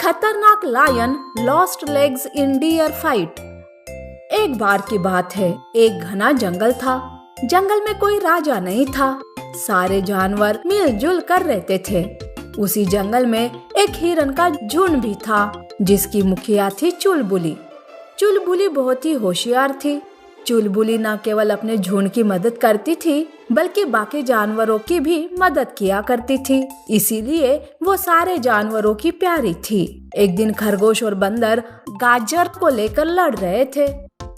खतरनाक lion lost legs in deer fight. एक बार की बात है, एक घना जंगल था। जंगल में कोई राजा नहीं था। सारे जानवर मिलजुल कर रहते थे। उसी जंगल में एक हिरन का झुंड भी था, जिसकी मुखिया थी चुलबुली। चुलबुली बहुत ही होशियार थी। चुलबुली न केवल अपने झुंड की मदद करती थी, बल्कि बाकी जानवरों की भी मदद किया करती थी। इसीलिए वो सारे जानवरों की प्यारी थी। एक दिन खरगोश और बंदर गाजर को लेकर लड़ रहे थे।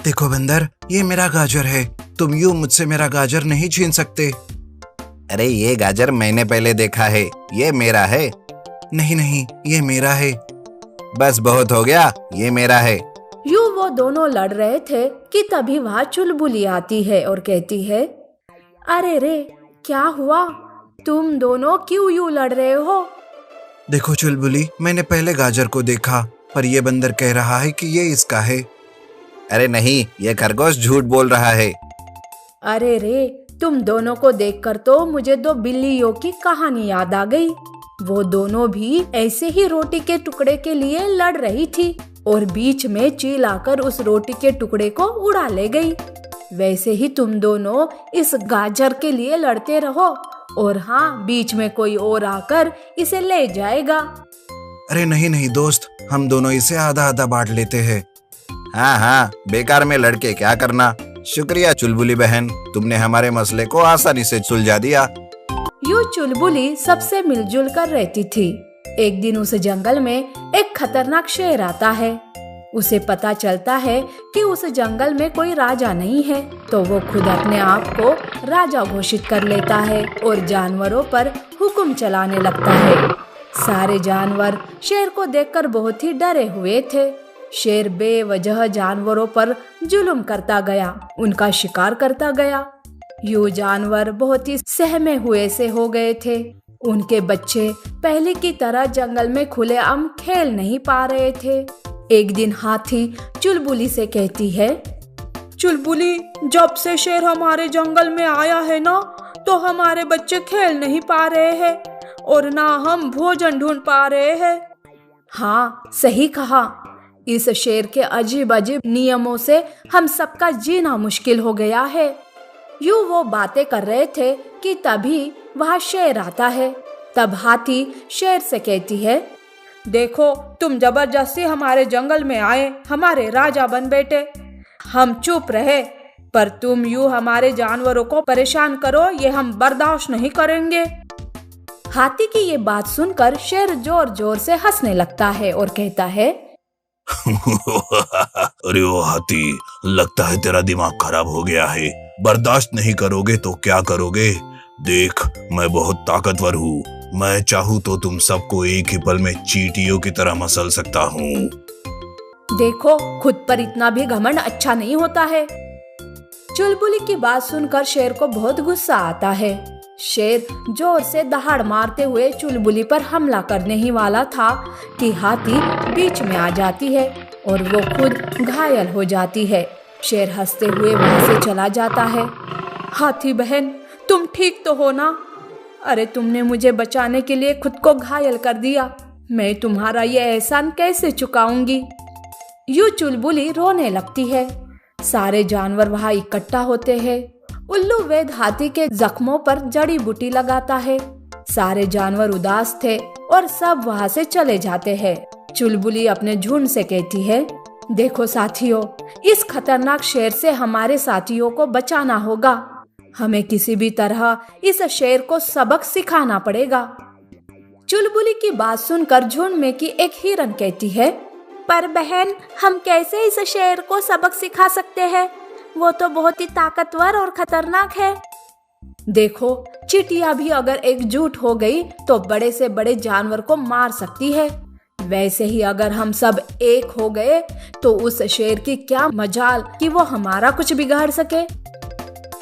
देखो बंदर, ये मेरा गाजर है। तुम यूं मुझसे मेरा गाजर नहीं छीन सकते। अरे ये गाजर मैंने पहले देखा है, ये मेरा है। नहीं नहीं, ये मेरा है। बस बहुत हो गया, ये मेरा है। यूं वो दोनों लड़ रहे थे कि तभी वहाँ चुलबुली आती है और कहती है, अरे रे, क्या हुआ? तुम दोनों क्यों यूं लड़ रहे हो? देखो चुलबुली, मैंने पहले गाजर को देखा, पर ये बंदर कह रहा है कि ये इसका है। अरे नहीं, ये खरगोश झूठ बोल रहा है। अरे रे, तुम दोनों को देखकर तो मुझे दो बिल्लियों की कहानी याद आ गई। वो दोनों भी ऐसे ही रोटी के टुकड़े के लिए लड़ रही थी और बीच में चील आकर उस रोटी के टुकड़े को उड़ा ले गई। वैसे ही तुम दोनों इस गाजर के लिए लड़ते रहो और हाँ, बीच में कोई और आकर इसे ले जाएगा। अरे नहीं नहीं दोस्त, हम दोनों इसे आधा आधा बांट लेते हैं। हाँ हाँ, बेकार में लड़के क्या करना। शुक्रिया चुलबुली बहन, तुमने हमारे मसले को आसानी से सुलझा दिया। यूं चुलबुली सबसे मिलजुल कर रहती थी। एक दिन उस जंगल में एक खतरनाक शेर आता है। उसे पता चलता है कि उस जंगल में कोई राजा नहीं है, तो वो खुद अपने आप को राजा घोषित कर लेता है और जानवरों पर हुक्म चलाने लगता है। सारे जानवर शेर को देखकर बहुत ही डरे हुए थे। शेर बेवजह जानवरों पर जुल्म करता गया, उनका शिकार करता गया। यूं जानवर बहुत ही सहमे हुए से हो गए थे। उनके बच्चे पहले की तरह जंगल में खुलेआम खेल नहीं पा रहे थे। एक दिन हाथी चुलबुली से कहती है, चुलबुली, जब से शेर हमारे जंगल में आया है ना, तो हमारे बच्चे खेल नहीं पा रहे हैं और ना हम भोजन ढूंढ पा रहे हैं। हाँ, सही कहा। इस शेर के अजीब अजीब नियमों से हम सबका जीना मुश्किल हो गया है। यूं वो बातें कर रहे थे कि तभी वहाँ शेर आता है। तब हाथी शेर से कहती है, देखो, तुम जबरदस्ती हमारे जंगल में आए, हमारे राजा बन बैठे। हम चुप रहे, पर तुम यूं हमारे जानवरों को परेशान करो, ये हम बर्दाश्त नहीं करेंगे। हाथी की ये बात सुनकर शेर जोर जोर से हंसने लगता है और कहता है, अरे ओ हाथी, लगता है तेरा दिमाग खराब हो गया है। बर्दाश्त नहीं करोगे तो क्या करोगे? देख, मैं बहुत ताकतवर हूँ। मैं चाहूँ तो तुम सबको एक ही पल में चींटियों की तरह मसल सकता हूँ। देखो, खुद पर इतना भी घमंड अच्छा नहीं होता है। चुलबुली की बात सुनकर शेर को बहुत गुस्सा आता है। शेर जोर से दहाड़ मारते हुए चुलबुली पर हमला करने ही वाला था कि हाथी बीच में आ जाती है और वो खुद घायल हो जाती है। शेर हंसते हुए वहां से चला जाता है। हाथी बहन, तुम ठीक तो हो ना? अरे, तुमने मुझे बचाने के लिए खुद को घायल कर दिया। मैं तुम्हारा ये एहसान कैसे चुकाऊंगी? यूं चुलबुली रोने लगती है। सारे जानवर वहां इकट्ठा होते हैं। उल्लू वैद हाथी के जख्मों पर जड़ी बूटी लगाता है। सारे जानवर उदास थे और सब वहां से चले जाते हैं। चुलबुली अपने झुंड से कहती है, देखो साथियों, इस खतरनाक शेर से हमारे साथियों को बचाना होगा। हमें किसी भी तरह इस शेर को सबक सिखाना पड़ेगा। चुलबुली की बात सुनकर झुंड में की एक हिरन कहती है, पर बहन, हम कैसे इस शेर को सबक सिखा सकते हैं? वो तो बहुत ही ताकतवर और खतरनाक है। देखो, चींटियां भी अगर एकजुट हो गई तो बड़े से बड़े जानवर को मार सकती है। वैसे ही अगर हम सब एक हो गए तो उस शेर की क्या मजाल कि वो हमारा कुछ बिगाड़ सके।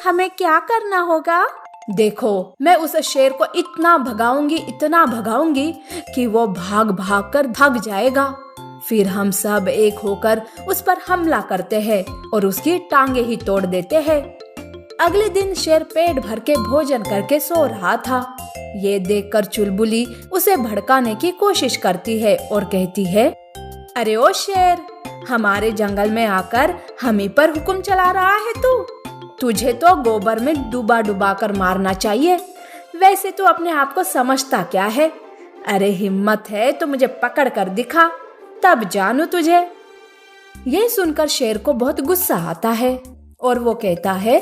हमें क्या करना होगा? देखो, मैं उस शेर को इतना भगाऊंगी कि वो भाग भाग कर थक जाएगा। फिर हम सब एक होकर उस पर हमला करते हैं और उसकी टांगे ही तोड़ देते हैं। अगले दिन शेर पेट भर के भोजन करके सो रहा था। ये देखकर चुलबुली उसे भड़काने की कोशिश करती है और कहती है, अरे ओ शेर, हमारे जंगल में आकर हम ही पर हुक्म चला रहा है तुझे तो गोबर में डुबा डुबा कर मारना चाहिए। वैसे तू अपने आप को समझता क्या है? अरे हिम्मत है तो मुझे पकड़ कर दिखा, तब जानू तुझे। यह सुनकर शेर को बहुत गुस्सा आता है और वो कहता है,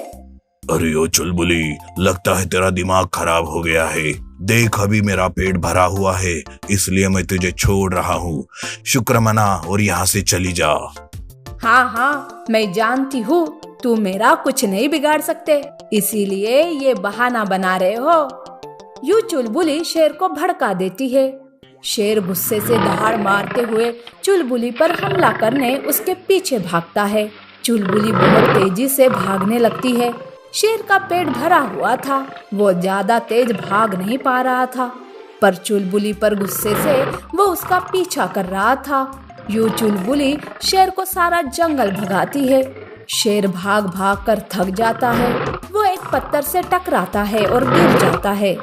अरे ओ चुलबुली, लगता है तेरा दिमाग खराब हो गया है। देख, अभी मेरा पेट भरा हुआ है, इसलिए मैं तुझे छोड़ रहा हूँ। शुक्र मना और यहाँ से चली जा। हाँ, मैं जानती हूँ तू मेरा कुछ नहीं बिगाड़ सकते, इसीलिए ये बहाना बना रहे हो। यूं चुलबुली शेर को भड़का देती है। शेर गुस्से से दहाड़ मारते हुए चुलबुली पर हमला करने उसके पीछे भागता है। चुलबुली बहुत तेजी से भागने लगती है। शेर का पेट भरा हुआ था, वो ज्यादा तेज भाग नहीं पा रहा था, पर चुलबुली पर गुस्से से वो उसका पीछा कर रहा था। यूं चुलबुली शेर को सारा जंगल भगाती है। शेर भाग भाग कर थक जाता है। वो एक पत्थर से टकराता है और गिर जाता है।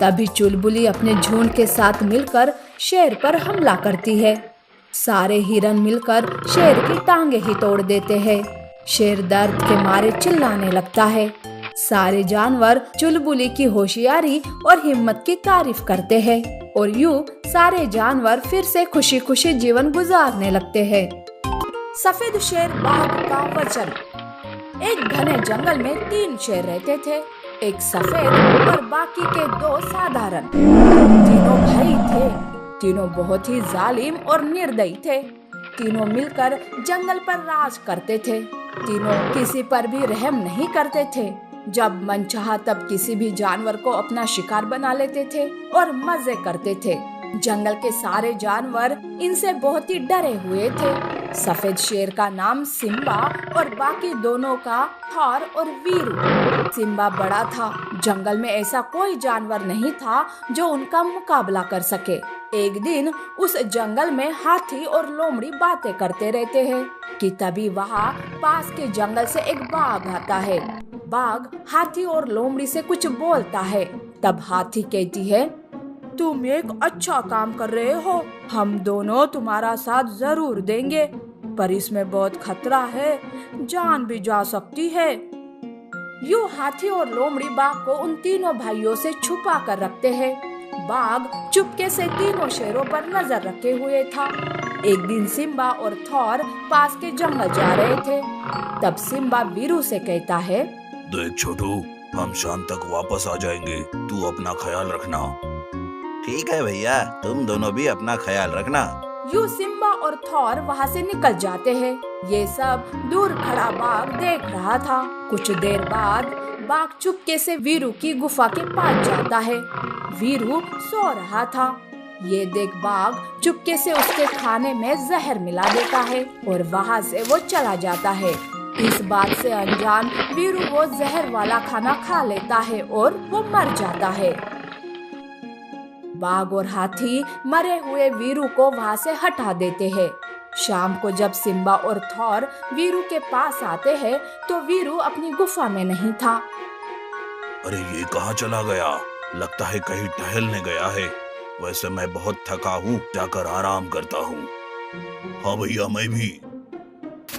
तभी चुलबुली अपने झुंड के साथ मिलकर शेर पर हमला करती है। सारे हिरन मिलकर शेर की टांगे ही तोड़ देते हैं। शेर दर्द के मारे चिल्लाने लगता है। सारे जानवर चुलबुली की होशियारी और हिम्मत की तारीफ करते हैं और यूं सारे जानवर फिर से खुशी खुशी जीवन गुजारने लगते हैं। सफेद शेर बाघ का वचन। एक घने जंगल में 3 शेर रहते थे, एक सफेद और बाकी के 2 साधारण। तीनों भाई थे। तीनों बहुत ही जालिम और निर्दयी थे। तीनों मिलकर जंगल पर राज करते थे। तीनों किसी पर भी रहम नहीं करते थे। जब मन चाहा तब किसी भी जानवर को अपना शिकार बना लेते थे और मजे करते थे। जंगल के सारे जानवर इनसे बहुत ही डरे हुए थे। सफेद शेर का नाम सिम्बा और बाकी दोनों का थॉर और वीरू। सिम्बा बड़ा था। जंगल में ऐसा कोई जानवर नहीं था जो उनका मुकाबला कर सके। एक दिन उस जंगल में हाथी और लोमड़ी बातें करते रहते हैं कि तभी वहाँ पास के जंगल से एक बाघ आता है। बाघ हाथी और लोमड़ी से कुछ बोलता है। तब हाथी कहती है, तुम एक अच्छा काम कर रहे हो, हम दोनों तुम्हारा साथ जरूर देंगे, पर इसमें बहुत खतरा है, जान भी जा सकती है। यूं हाथी और लोमड़ी बाघ को उन तीनों भाइयों से छुपा कर रखते हैं। बाघ चुपके से तीनों शेरों पर नजर रखे हुए था। एक दिन सिम्बा और थॉर पास के जंगल जा रहे थे। तब सिम्बा वीरू से कहता है, देख छोटू, हम शाम तक वापस आ जाएंगे, तू अपना ख्याल रखना। ठीक है भैया, तुम दोनों भी अपना ख्याल रखना। यूं सिम्बा और थॉर वहाँ से निकल जाते हैं। ये सब दूर खड़ा बाघ देख रहा था। कुछ देर बाद बाघ चुपके से वीरू की गुफा के पास जाता है। वीरू सो रहा था। ये देख बाघ चुपके से उसके खाने में जहर मिला देता है और वहाँ से वो चला जाता है। इस बात से अनजान वीरू वो जहर वाला खाना खा लेता है और वो मर जाता है। बाघ और हाथी मरे हुए वीरू को वहाँ से हटा देते हैं। शाम को जब सिम्बा और थॉर वीरू के पास आते हैं तो वीरू अपनी गुफा में नहीं था। अरे ये कहाँ चला गया? लगता है कहीं टहलने गया है। वैसे मैं बहुत थका हूँ, जाकर आराम करता हूँ। हाँ भैया, मैं भी।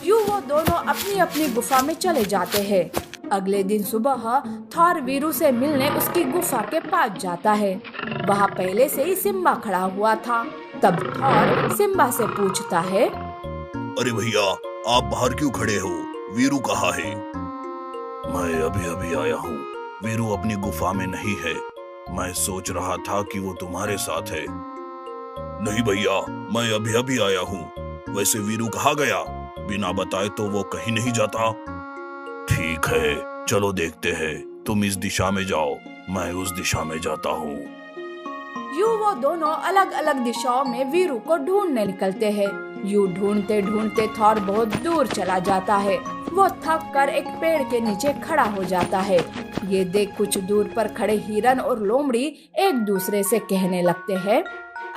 यूं वो दोनों अपनी अपनी गुफा में चले जाते हैं। अगले दिन सुबह थॉर वीरू से मिलने उसकी गुफा के पास जाता है। वहाँ पहले से ही सिम्बा खड़ा हुआ था। तब थॉर सिम्बा से पूछता है, अरे भैया, आप बाहर क्यों खड़े हो? वीरू कहाँ है? मैं अभी अभी आया हूँ। वीरू अपनी गुफा में नहीं है। मैं सोच रहा था कि वो तुम्हारे साथ है। नहीं भैया, मैं अभी अभी आया हूँ। वैसे वीरू कहाँ गया? बिना बताए तो वो कहीं नहीं जाता। ठीक है, चलो देखते हैं। तुम इस दिशा में जाओ, मैं उस दिशा में जाता हूँ। यूं वो दोनों अलग अलग दिशाओं में वीरू को ढूंढने निकलते हैं। यूं ढूंढते ढूंढते थॉर बहुत दूर चला जाता है। वो थक कर एक पेड़ के नीचे खड़ा हो जाता है। ये देख कुछ दूर पर खड़े हिरन और लोमड़ी एक दूसरे से कहने लगते हैं,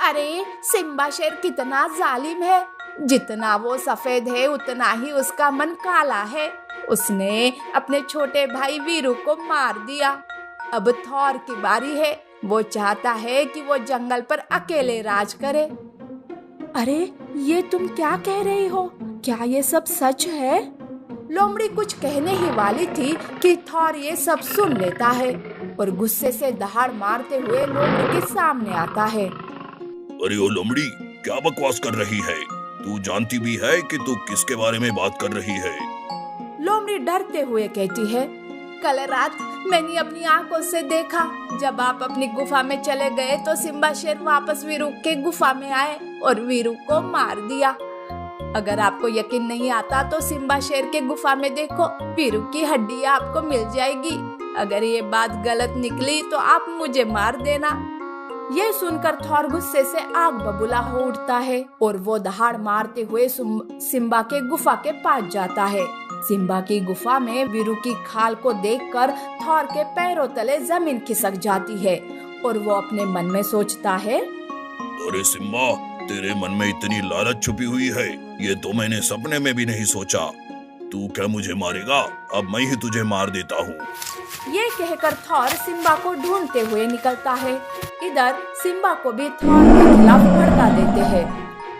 अरे सिम्बा शेर कितना जालिम है। जितना वो सफेद है उतना ही उसका मन काला है। उसने अपने छोटे भाई वीरू को मार दिया। अब थॉर की बारी है। वो चाहता है कि वो जंगल पर अकेले राज करे। अरे ये तुम क्या कह रही हो? क्या ये सब सच है? लोमड़ी कुछ कहने ही वाली थी कि थॉर ये सब सुन लेता है और गुस्से से दहाड़ मारते हुए लोमड़ी के सामने आता है। अरे ओ लोमड़ी, क्या बकवास कर रही है? तू जानती भी है कि तू किसके बारे में बात कर रही है? लोमड़ी डरते हुए कहती है, कल रात मैंने अपनी आंखों से देखा। जब आप अपनी गुफा में चले गए तो सिम्बा शेर वापस वीरू के गुफा में आए और वीरू को मार दिया। अगर आपको यकीन नहीं आता तो सिम्बा शेर के गुफा में देखो, वीरू की हड्डी आपको मिल जाएगी। अगर ये बात गलत निकली तो आप मुझे मार देना। ये सुनकर थॉर गुस्से से आग बबूला हो उठता है और वो दहाड़ मारते हुए सिम्बा के गुफा के पास जाता है। सिम्बा की गुफा में वीरू की खाल को देखकर थॉर के पैरों तले जमीन खिसक जाती है और वो अपने मन में सोचता है, अरे सिम्बा, तेरे मन में इतनी लालच छुपी हुई है, ये तो मैंने सपने में भी नहीं सोचा। तू क्या मुझे मारेगा? अब मैं ही तुझे मार देता हूँ। ये कहकर थॉर सिम्बा को ढूंढते हुए निकलता है। इधर सिम्बा को भी थॉर के खिलाफ भड़का देते हैं।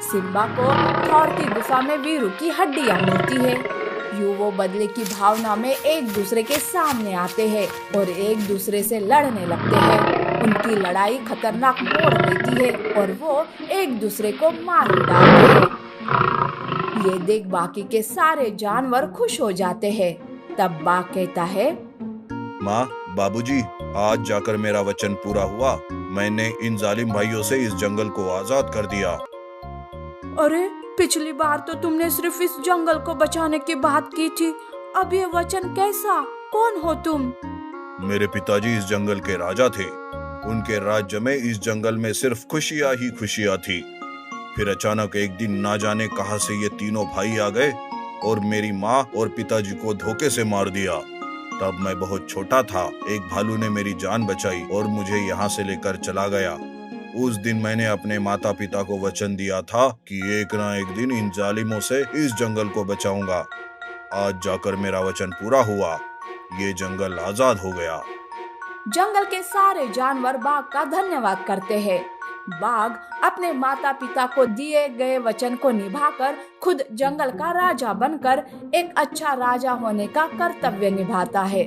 सिम्बा को थॉर की गुफा में वीरू की हड्डियां मिलती है। यूं वो बदले की भावना में एक दूसरे के सामने आते हैं और एक दूसरे से लड़ने लगते हैं। उनकी लड़ाई खतरनाक मोड़ लेती है और वो एक दूसरे को मार डालते हैं। ये देख बाकी के सारे जानवर खुश हो जाते हैं। तब बाघ कहता है, माँ, बाबूजी, आज जाकर मेरा वचन पूरा हुआ। मैंने इन जालिम भाइयों से इस जंगल को आजाद कर दिया। अरे पिछली बार तो तुमने सिर्फ इस जंगल को बचाने की बात की थी, अब ये वचन कैसा? कौन हो तुम? मेरे पिताजी इस जंगल के राजा थे। उनके राज्य में इस जंगल में सिर्फ खुशियाँ ही खुशियाँ थी। फिर अचानक एक दिन ना जाने कहां से ये तीनों भाई आ गए और मेरी माँ और पिताजी को धोखे से मार दिया। तब मैं बहुत छोटा था। एक भालू ने मेरी जान बचाई और मुझे यहाँ से लेकर चला गया। उस दिन मैंने अपने माता पिता को वचन दिया था कि एक ना एक दिन इन जालिमों से इस जंगल को बचाऊंगा। आज जाकर मेरा वचन पूरा हुआ। ये जंगल आजाद हो गया। जंगल के सारे जानवर बाघ का धन्यवाद करते हैं। बाघ अपने माता पिता को दिए गए वचन को निभाकर खुद जंगल का राजा बनकर एक अच्छा राजा होने का कर्तव्य निभाता है।